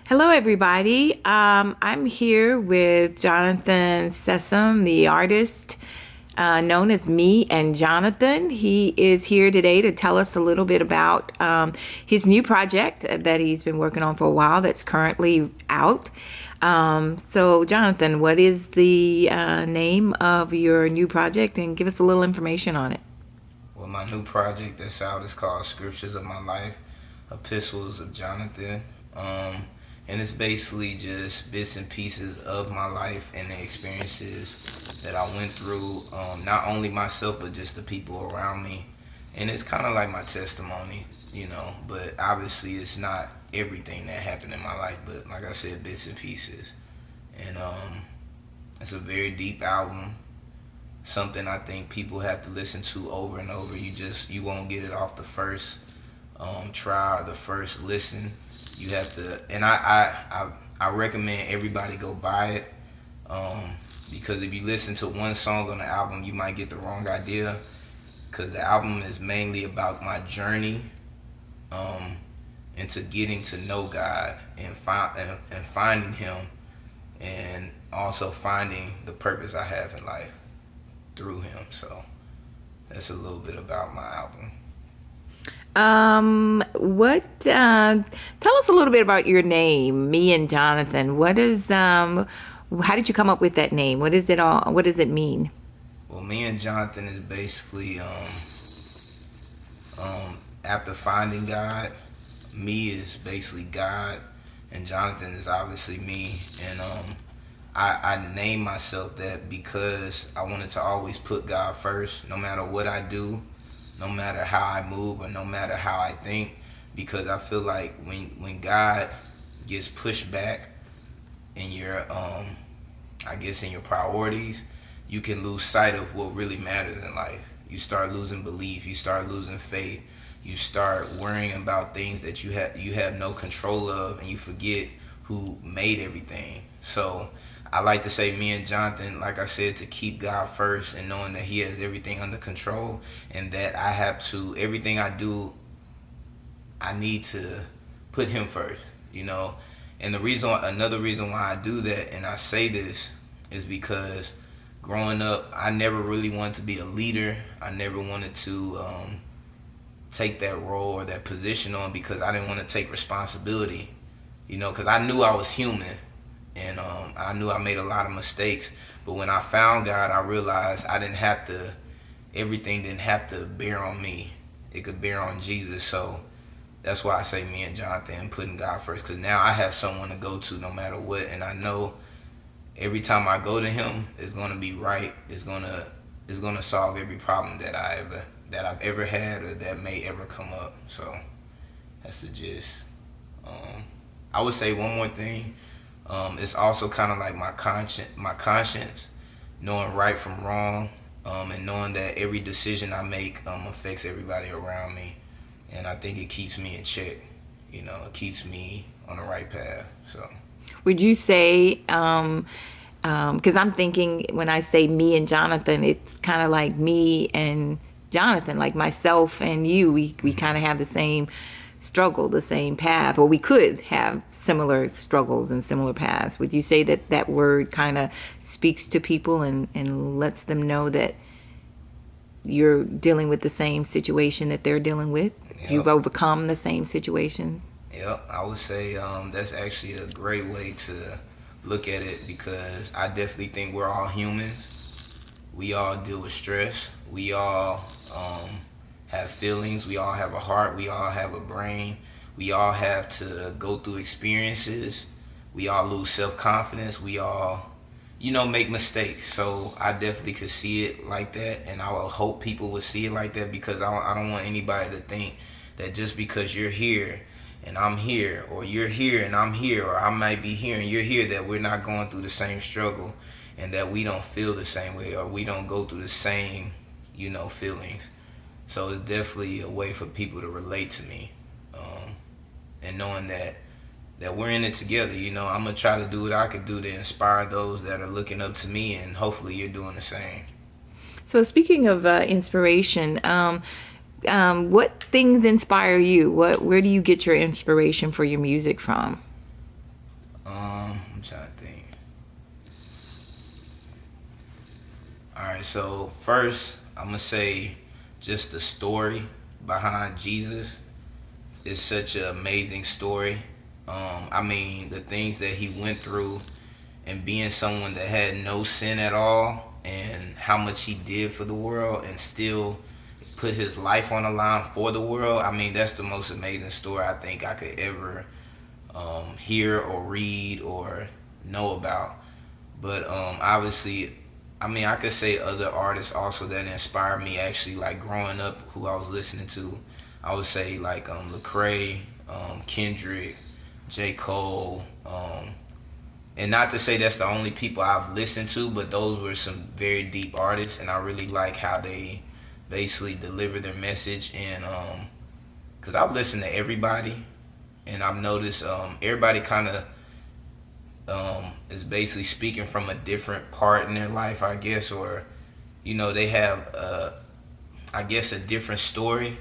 Hello, everybody. I'm here with Jonathan Sessom, the artist known as Meandjonathan. He is here today to tell us a little bit about his new project that he's been working on for a while that's currently out. So, Jonathan, what is the name of your new project, and give us a little information on it? Well, my new project that's out is called Scriptures of My Life, Epistles of Jonathan. Um, and it's basically just bits and pieces of my life and the experiences that I went through, not only myself, but just the people around me. And it's kind of like my testimony, but obviously it's not everything that happened in my life, but like I said, bits and pieces. And it's a very deep album, something I think people have to listen to over and over. You won't get it off the first try or the first listen. You have to, and I recommend everybody go buy it, because if you listen to one song on the album, you might get the wrong idea, because the album is mainly about my journey into getting to know God and finding Him, and also finding the purpose I have in life through Him. So that's a little bit about my album. Tell us a little bit about your name, Meandjonathan. How did you come up with that name? What does it mean? Well, Meandjonathan is basically after finding God. Me is basically God, and Jonathan is obviously me. And I named myself that because I wanted to always put God first, no matter what I do, no matter how I move, or no matter how I think, because I feel like when God gets pushed back in your in your priorities, you can lose sight of what really matters in life. You start losing belief, you start losing faith, you start worrying about things that you have no control of, and you forget who made everything. So I like to say Meandjonathan, like I said, to keep God first and knowing that He has everything under control, and that everything I do, I need to put Him first. And another reason why I do that and I say this is because growing up, I never really wanted to be a leader. I never wanted to take that role or that position on, because I didn't want to take responsibility, because I knew I was human. And I knew I made a lot of mistakes, but when I found God, I realized everything didn't have to bear on me. It could bear on Jesus. So that's why I say Meandjonathan, putting God first, because now I have someone to go to no matter what, and I know every time I go to Him, it's gonna be right. It's gonna solve every problem that I've ever had, or that may ever come up. So that's the gist. I would say one more thing. It's also kind of like my conscience, knowing right from wrong, and knowing that every decision I make affects everybody around me, and I think it keeps me in check. It keeps me on the right path. So, Would you say, because I'm thinking when I say me and Jonathan, it's kind of like me and Jonathan, like myself and you. We kind of have the same struggle, the same path, or we could have similar struggles and similar paths. Would you say that that word kind of speaks to people and lets them know that you're dealing with the same situation that they're dealing with? yep, You've overcome the same situations? yep. I would say that's actually a great way to look at it, because I definitely think we're all humans. We all deal with stress. We all have feelings. We all have a heart. We all have a brain. We all have to go through experiences. We all lose self-confidence. We all, make mistakes. So I definitely could see it like that, and I would hope people would see it like that, because I don't want anybody to think that just because you're here and I'm here, or you're here and I'm here, or I might be here and you're here, that we're not going through the same struggle, and that we don't feel the same way, or we don't go through the same, feelings. So it's definitely a way for people to relate to me, and knowing that we're in it together. I'm gonna try to do what I could do to inspire those that are looking up to me, and hopefully you're doing the same. So speaking of inspiration, what things inspire you? Where do you get your inspiration for your music from? trying to think. All right, so first I'm gonna say just the story behind Jesus is such an amazing story. I mean, the things that he went through and being someone that had no sin at all, and how much he did for the world and still put his life on the line for the world. I mean, that's the most amazing story I think I could ever hear or read or know about. But obviously, I mean, I could say other artists also that inspired me actually, like growing up, who I was listening to. I would say like Lecrae, Kendrick, J. Cole, and not to say that's the only people I've listened to, but those were some very deep artists, and I really like how they basically deliver their message. And because I've listened to everybody, and I've noticed everybody kind of is basically speaking from a different part in their life, I guess, or they have I guess a different story,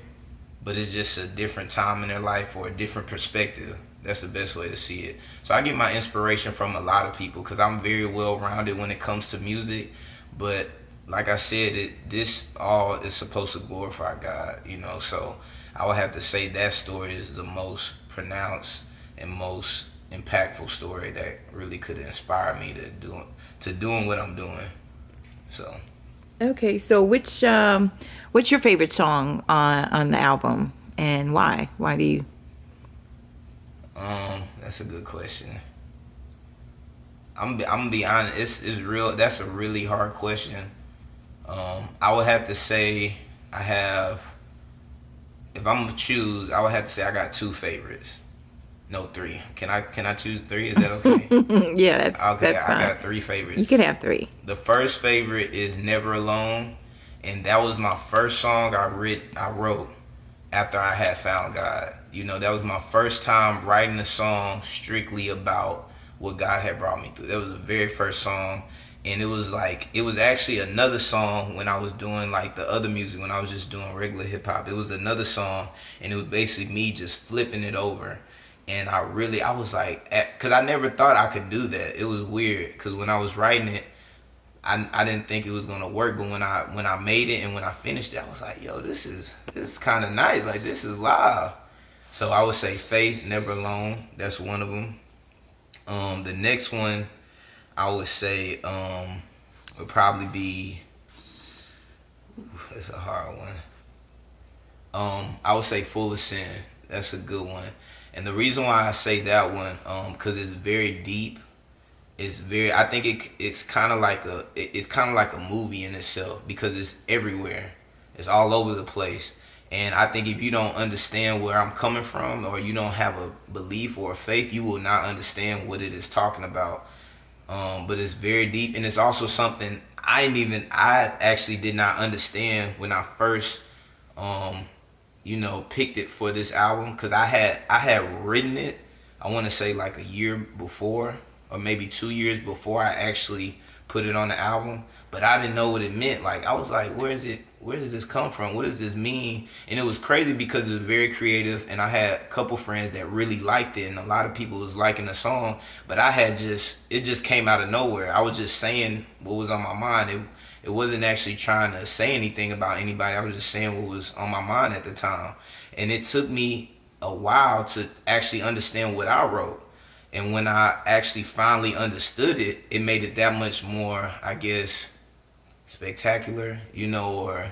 but it's just a different time in their life or a different perspective. That's the best way to see it. So I get my inspiration from a lot of people because I'm very well rounded when it comes to music. But like I said, this all is supposed to glorify God, So I would have to say that story is the most pronounced and most impactful story that really could inspire me to doing what I'm doing. So. Okay, so what's your favorite song on the album, and why? Why do you? That's a good question. I'm gonna be honest. It's real. That's a really hard question. I would have to say I have. If I'm gonna choose, I would have to say I got two favorites. No, three. Can I choose three? Is that okay? Yeah, Okay, that's fine. I got three favorites. You can have three. The first favorite is "Never Alone," and that was my first song I wrote after I had found God. That was my first time writing a song strictly about what God had brought me through. That was the very first song. And it was actually another song when I was doing like the other music, when I was just doing regular hip hop. It was another song, and it was basically me just flipping it over. And I was like, because I never thought I could do that. It was weird, because when I was writing it, I didn't think it was gonna work, but when I made it and when I finished it, I was like, yo, this is kind of nice. Like, this is live. So I would say Faith, Never Alone. That's one of them. The next one I would say would probably be. That's a hard one. I would say Full of Sin. That's a good one. And the reason why I say that one, because it's very deep. I think it's kind of like a movie in itself, because it's everywhere. It's all over the place. And I think if you don't understand where I'm coming from, or you don't have a belief or a faith, you will not understand what it is talking about. But it's very deep, and it's also something I actually did not understand when I first picked it for this album, because I had written it, I want to say like a year before, or maybe 2 years before I actually put it on the album. But I didn't know what it meant. Like, I was like, where does this come from? What does this mean? And it was crazy because it was very creative, and I had a couple friends that really liked it, and a lot of people was liking the song. But it just came out of nowhere. I was just saying what was on my mind. It wasn't actually trying to say anything about anybody. I was just saying what was on my mind at the time. And it took me a while to actually understand what I wrote. And when I actually finally understood it, it made it that much more, I guess, spectacular, or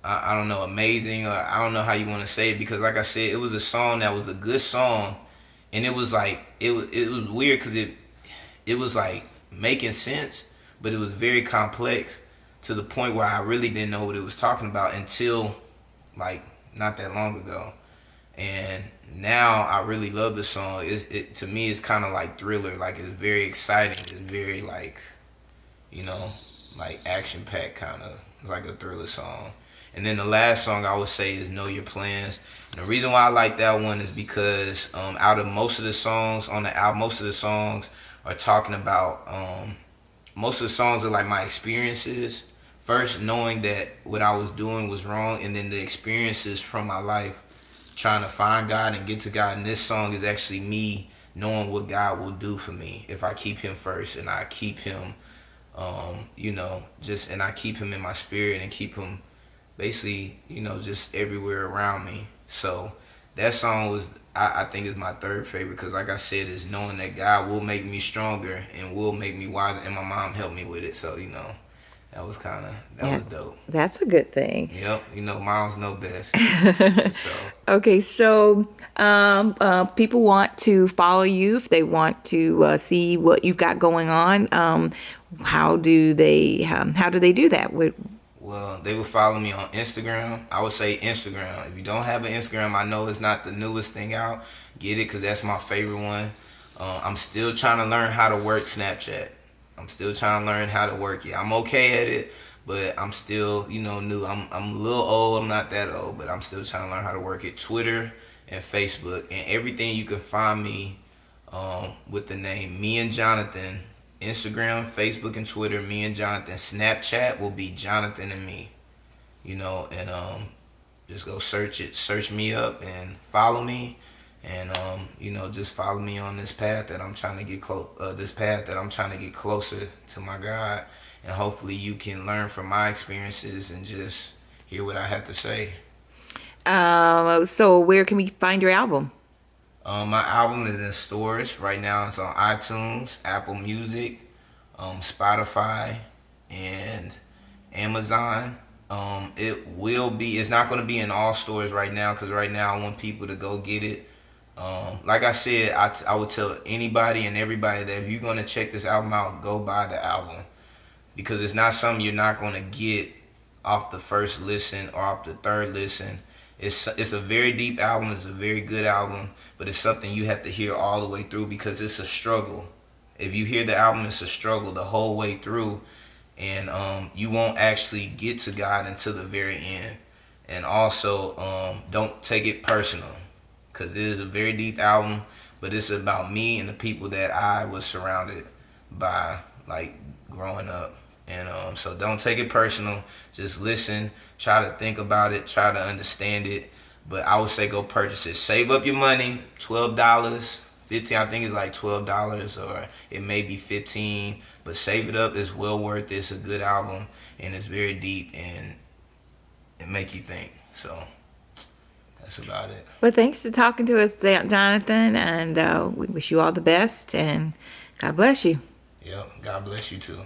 I don't know, amazing, or I don't know how you want to say it, because like I said, it was a song that was a good song, and it was like, it was weird, because it was like making sense, but it was very complex to the point where I really didn't know what it was talking about until like not that long ago. And now I really love the song. It to me, it's kind of like Thriller. Like, it's very exciting. It's very like, like action packed kind of. It's like a Thriller song. And then the last song I would say is Know Your Plans. And the reason why I like that one is because out of most of the songs on the album, most of the songs are talking about, most of the songs are like my experiences. First, knowing that what I was doing was wrong, and then the experiences from my life trying to find God and get to God. And this song is actually me knowing what God will do for me if I keep him first, and I keep him, and I keep him in my spirit, and keep him basically, just everywhere around me. So that song was, I think, is my third favorite, because like I said, is knowing that God will make me stronger and will make me wiser, and my mom helped me with it. So that was was dope. That's a good thing. Yep, moms know best. So Okay, so people want to follow you if they want to see what you've got going on. How do they do that? well, they will follow me on Instagram. I would say Instagram. If you don't have an Instagram, I know it's not the newest thing out. Get it, because that's my favorite one. I'm still trying to learn how to work Snapchat. I'm still trying to learn how to work it. I'm okay at it, but I'm still, new. I'm a little old. I'm not that old, but I'm still trying to learn how to work it. Twitter and Facebook and everything, you can find me with the name Meandjonathan. Instagram, Facebook, and Twitter, Meandjonathan. Snapchat will be Jonathan and me. And just go search me up and follow me, and just follow me on this path that I'm trying to get closer to my God, and hopefully you can learn from my experiences and just hear what I have to say. So where can we find your album? My album is in stores right now. It's on iTunes, Apple Music, Spotify, and Amazon. It's not going to be in all stores right now, because right now I want people to go get it. Like I said, I would tell anybody and everybody that if you're going to check this album out, go buy the album, because it's not something you're not going to get off the first listen or off the third listen. It's a very deep album. It's a very good album, but it's something you have to hear all the way through, because it's a struggle. If you hear the album, it's a struggle the whole way through, and you won't actually get to God until the very end. And also, don't take it personal, because it is a very deep album, but it's about me and the people that I was surrounded by, like, growing up. And so don't take it personal. Just listen, try to think about it, try to understand it. But I would say go purchase it. Save up your money, $12, $15. I think it's like $12, or it may be $15. But save it up. It's well worth it. It's a good album, and it's very deep, and it make you think. So that's about it. Well, thanks for talking to us, Jonathan, and we wish you all the best, and God bless you. Yep. God bless you too.